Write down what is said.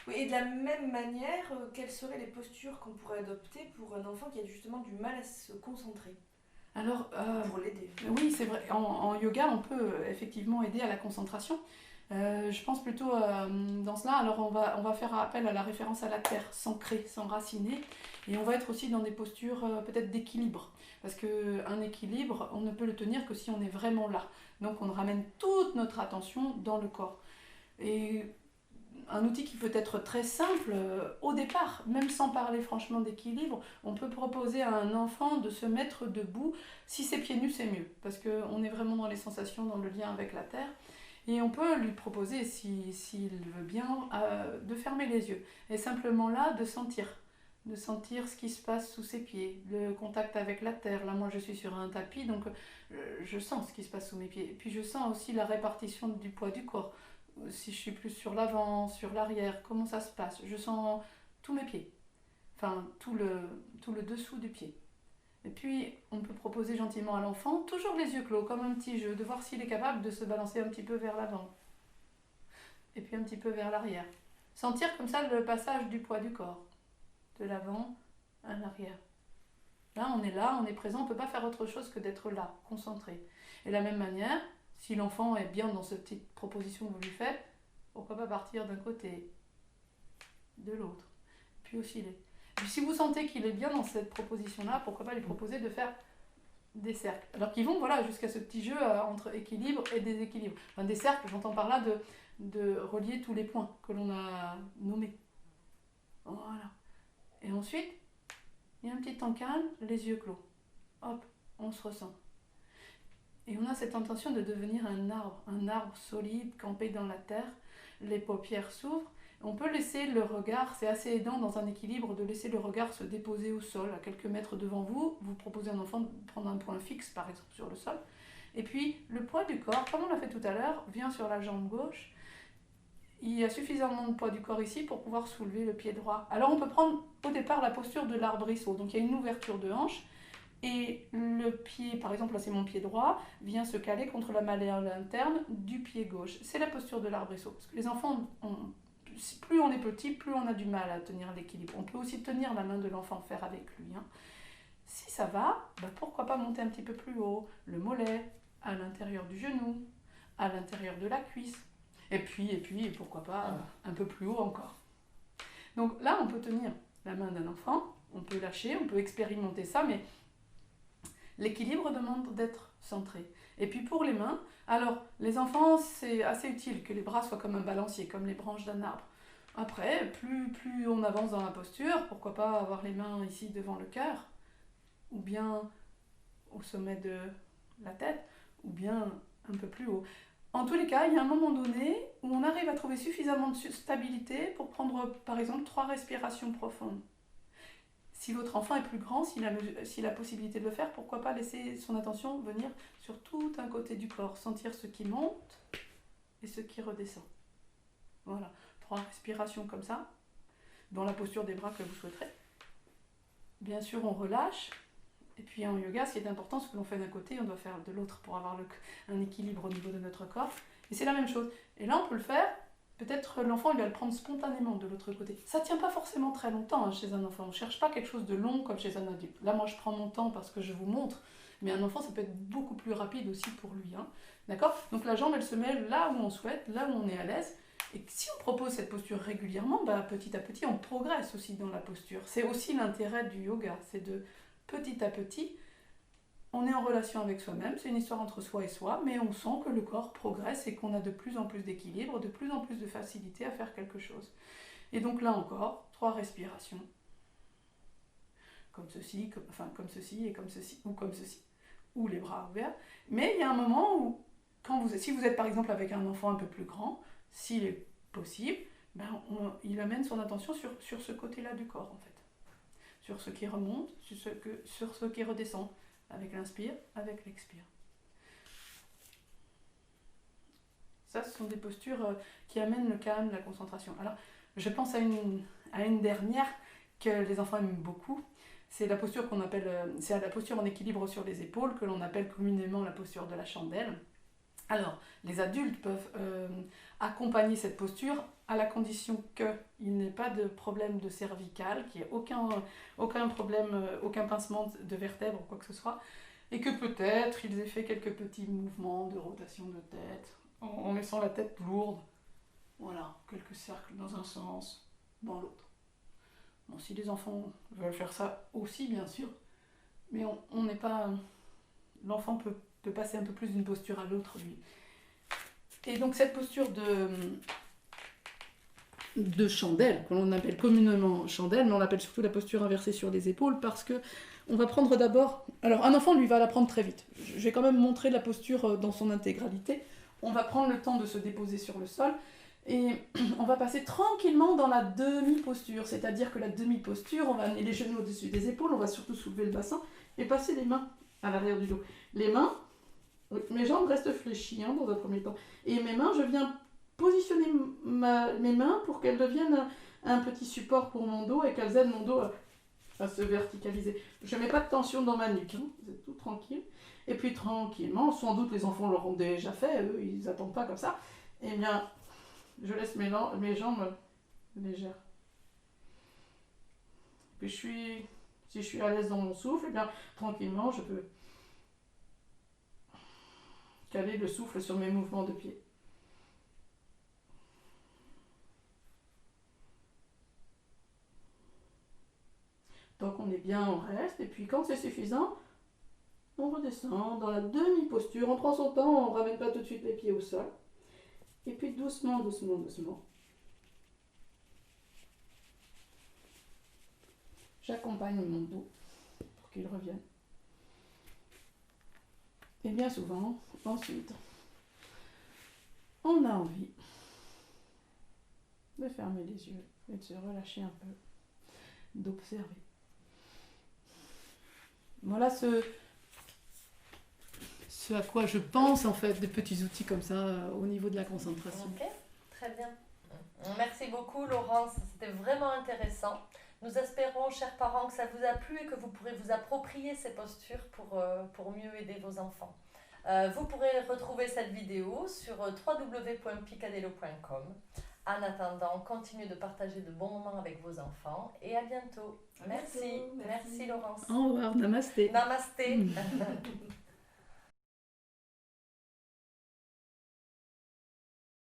Oui, et de la même manière, quelles seraient les postures qu'on pourrait adopter pour un enfant qui a justement du mal à se concentrer? Alors, Pour l'aider. oui, c'est vrai, en yoga, on peut effectivement aider à la concentration. Je pense plutôt dans cela, alors on va faire appel à la référence à la terre, s'ancrer, s'enraciner, et on va être aussi dans des postures peut-être d'équilibre, parce qu'un équilibre, on ne peut le tenir que si on est vraiment là. Donc on ramène toute notre attention dans le corps. Et un outil qui peut être très simple au départ, même sans parler franchement d'équilibre, on peut proposer à un enfant de se mettre debout. Si c'est pieds nus, c'est mieux, parce qu'on est vraiment dans les sensations, dans le lien avec la terre. Et on peut lui proposer, s'il veut bien, de fermer les yeux. Et simplement là, de sentir ce qui se passe sous ses pieds, le contact avec la terre. Là, moi, je suis sur un tapis, donc je sens ce qui se passe sous mes pieds. Et puis, je sens aussi la répartition du poids du corps. Si je suis plus sur l'avant, sur l'arrière, comment ça se passe. Je sens tous mes pieds, enfin, tout le dessous du pied. Et puis, on peut proposer gentiment à l'enfant, toujours les yeux clos, comme un petit jeu, de voir s'il est capable de se balancer un petit peu vers l'avant, et puis un petit peu vers l'arrière. Sentir comme ça le passage du poids du corps, de l'avant à l'arrière. Là, on est présent, on ne peut pas faire autre chose que d'être là, concentré. Et de la même manière, si l'enfant est bien dans cette petite proposition que vous lui faites, pourquoi pas partir d'un côté, de l'autre, puis osciller. Et puis si vous sentez qu'il est bien dans cette proposition-là, pourquoi pas lui proposer de faire des cercles. Alors qu'ils vont voilà, jusqu'à ce petit jeu entre équilibre et déséquilibre. Enfin, des cercles, j'entends par là de relier tous les points que l'on a nommés. Voilà. Et ensuite, il y a un petit temps calme, les yeux clos. Hop, on se ressent. Et on a cette intention de devenir un arbre solide, campé dans la terre. Les paupières s'ouvrent. On peut laisser le regard, c'est assez aidant dans un équilibre de laisser le regard se déposer au sol, à quelques mètres devant vous. Vous proposez à un enfant de prendre un point fixe, par exemple, sur le sol. Et puis, le poids du corps, comme on l'a fait tout à l'heure, vient sur la jambe gauche. Il y a suffisamment de poids du corps ici pour pouvoir soulever le pied droit. Alors, on peut prendre au départ la posture de l'arbrisseau. Donc, il y a une ouverture de hanche. Et le pied, par exemple, là c'est mon pied droit, vient se caler contre la malléole interne du pied gauche. C'est la posture de l'arbrisseau. Parce que les enfants, plus on est petit, plus on a du mal à tenir l'équilibre. On peut aussi tenir la main de l'enfant, faire avec lui. Hein. Si ça va, bah pourquoi pas monter un petit peu plus haut, le mollet, à l'intérieur du genou, à l'intérieur de la cuisse. Et puis pourquoi pas un peu plus haut encore. Donc là, on peut tenir la main d'un enfant, on peut lâcher, on peut expérimenter ça, mais l'équilibre demande d'être centré. Et puis pour les mains, alors les enfants, c'est assez utile que les bras soient comme un balancier, comme les branches d'un arbre. Après, plus on avance dans la posture, pourquoi pas avoir les mains ici devant le cœur, ou bien au sommet de la tête, ou bien un peu plus haut. En tous les cas, il y a un moment donné où on arrive à trouver suffisamment de stabilité pour prendre par exemple 3 respirations profondes. Si votre enfant est plus grand, s'il a la possibilité de le faire, pourquoi pas laisser son attention venir sur tout un côté du corps, sentir ce qui monte et ce qui redescend. Voilà, 3 respirations comme ça, dans la posture des bras que vous souhaiterez. Bien sûr, on relâche. Et puis en yoga, ce qui est important, ce que l'on fait d'un côté, on doit faire de l'autre pour avoir un équilibre au niveau de notre corps. Et c'est la même chose. Et là, on peut le faire. Peut-être l'enfant il va le prendre spontanément de l'autre côté. Ça ne tient pas forcément très longtemps chez un enfant. On ne cherche pas quelque chose de long comme chez un adulte. Là, moi, je prends mon temps parce que je vous montre. Mais un enfant, ça peut être beaucoup plus rapide aussi pour lui. Hein. D'accord. Donc la jambe, elle se met là où on souhaite, là où on est à l'aise. Et si on propose cette posture régulièrement, bah, petit à petit, on progresse aussi dans la posture. C'est aussi l'intérêt du yoga. C'est de petit à petit, on est en relation avec soi-même, c'est une histoire entre soi et soi, mais on sent que le corps progresse et qu'on a de plus en plus d'équilibre, de plus en plus de facilité à faire quelque chose. Et donc là encore, 3 respirations. Comme ceci, comme ceci et comme ceci, ou les bras ouverts. Mais il y a un moment où, si vous êtes par exemple avec un enfant un peu plus grand, s'il est possible, il amène son attention sur ce côté-là du corps en fait. Sur ce qui remonte, sur ce qui redescend. Avec l'inspire, avec l'expire. Ça, ce sont des postures qui amènent le calme, la concentration. Alors, je pense à une dernière que les enfants aiment beaucoup. C'est la posture qu'on appelle, c'est la posture en équilibre sur les épaules, que l'on appelle communément la posture de la chandelle. Alors, les adultes peuvent accompagner cette posture à la condition qu'il n'ait pas de problème de cervical, qu'il n'y ait aucun problème, aucun pincement de vertèbres ou quoi que ce soit, et que peut-être ils aient fait quelques petits mouvements de rotation de tête, en laissant la tête lourde. Voilà, quelques cercles dans un sens, dans l'autre. Bon, si les enfants veulent faire ça aussi, bien sûr, mais on n'est pas... L'enfant peut passer un peu plus d'une posture à l'autre, lui. Et donc cette posture de chandelle, que l'on appelle communément chandelle, mais on l'appelle surtout la posture inversée sur les épaules, parce que on va prendre d'abord... Alors un enfant, lui, va l'apprendre très vite. Je vais quand même montrer la posture dans son intégralité. On va prendre le temps de se déposer sur le sol, et on va passer tranquillement dans la demi-posture, c'est-à-dire que la demi-posture, on va amener les genoux au-dessus des épaules, on va surtout soulever le bassin, et passer les mains à l'arrière du dos. Les mains, mes jambes restent fléchies dans un premier temps, et mes mains, je viens positionner mes mains pour qu'elles deviennent un petit support pour mon dos et qu'elles aident mon dos à se verticaliser. Je ne mets pas de tension dans ma nuque, vous êtes tout tranquille. Et puis tranquillement, sans doute les enfants l'auront déjà fait, eux ils n'attendent pas comme ça, eh bien je laisse mes jambes légères. Puis si je suis à l'aise dans mon souffle, eh bien tranquillement je peux caler le souffle sur mes mouvements de pied. Donc on est bien, on reste, et puis quand c'est suffisant, on redescend dans la demi-posture, on prend son temps, on ne ramène pas tout de suite les pieds au sol. Et puis doucement, doucement, doucement, j'accompagne mon dos pour qu'il revienne. Et bien souvent, ensuite, on a envie de fermer les yeux et de se relâcher un peu, d'observer. Voilà ce à quoi je pense en fait, des petits outils comme ça au niveau de la concentration. Ok, très bien. Merci beaucoup Laurence, c'était vraiment intéressant. Nous espérons, chers parents, que ça vous a plu et que vous pourrez vous approprier ces postures pour mieux aider vos enfants. Vous pourrez retrouver cette vidéo sur www.picadelo.com. En attendant, continuez de partager de bons moments avec vos enfants et à bientôt. Merci. Merci Laurence. Au revoir, namasté. Namasté.